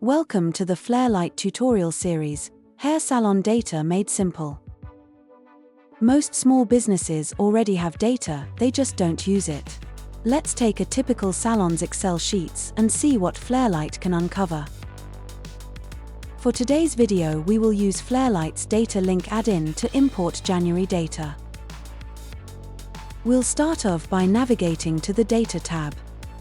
Welcome to the Flarelight tutorial series, Hair Salon Data Made Simple. Most small businesses already have data, they just don't use it. Let's take a typical salon's Excel sheets and see what Flarelight can uncover. For today's video, we will use Flarelight's Data Link Add-in to import January data. We'll start off by navigating to the Data tab,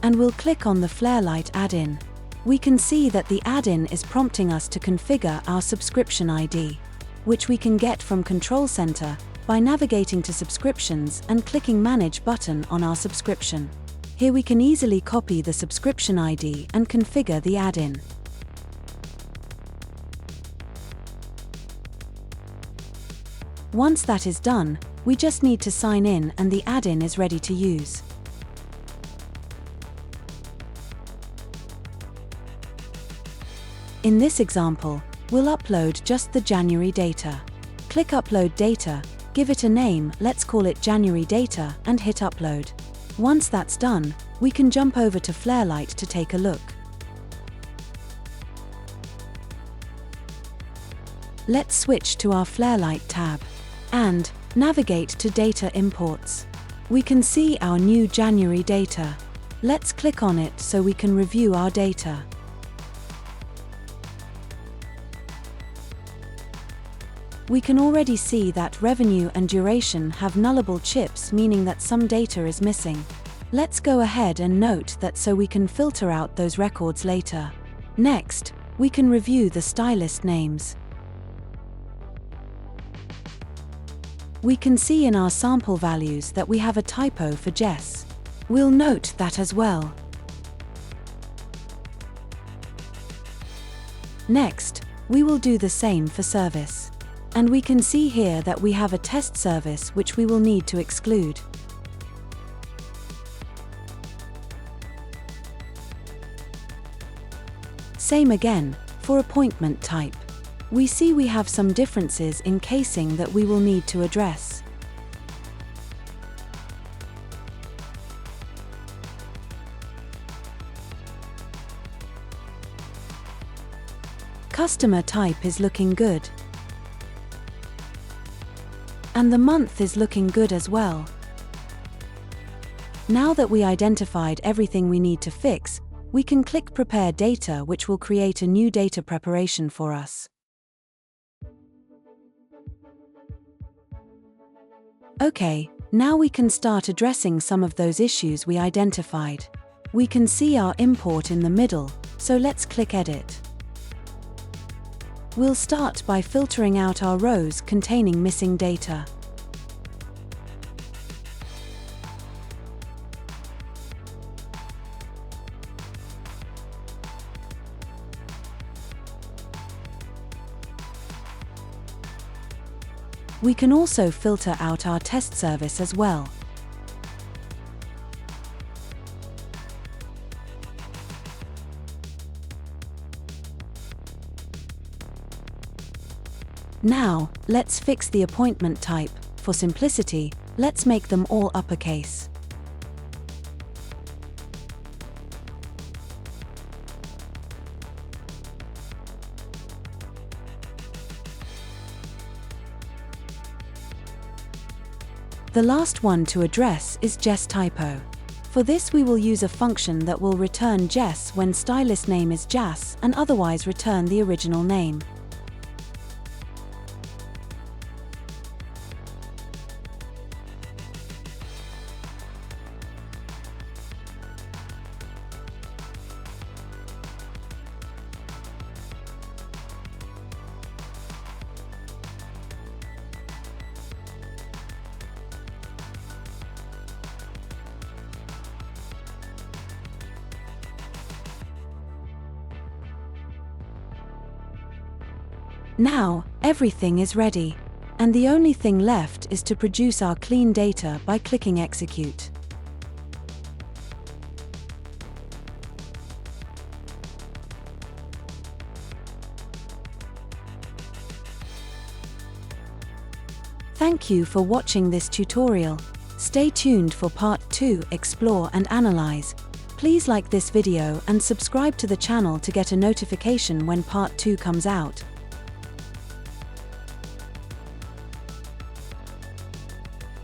and we'll click on the Flarelight add-in. We can see that the add-in is prompting us to configure our subscription ID, which we can get from Control Center by navigating to Subscriptions and clicking Manage button on our subscription. Here we can easily copy the subscription ID and configure the add-in. Once that is done, we just need to sign in and the add-in is ready to use. In this example, we'll upload just the January data. Click Upload Data, give it a name, let's call it January Data, and hit Upload. Once that's done, we can jump over to Flarelight to take a look. Let's switch to our Flarelight tab and navigate to Data Imports. We can see our new January data. Let's click on it so we can review our data. We can already see that revenue and duration have nullable chips, meaning that some data is missing. Let's go ahead and note that so we can filter out those records later. Next, we can review the stylist names. We can see in our sample values that we have a typo for Jess. We'll note that as well. Next, we will do the same for service. And we can see here that we have a test service which we will need to exclude. Same again, for appointment type. We see we have some differences in casing that we will need to address. Customer type is looking good. And the month is looking good as well. Now that we identified everything we need to fix, we can click Prepare Data, which will create a new data preparation for us. Okay, now we can start addressing some of those issues we identified. We can see our import in the middle, so let's click Edit. We'll start by filtering out our rows containing missing data. We can also filter out our test service as well. Now, let's fix the appointment type. For simplicity, let's make them all uppercase. The last one to address is Jess typo. For this we will use a function that will return Jess when stylist name is Jas and otherwise return the original name. Now, everything is ready, and the only thing left is to produce our clean data by clicking Execute. Thank you for watching this tutorial. Stay tuned for Part 2, Explore and Analyze. Please like this video and subscribe to the channel to get a notification when part 2 comes out.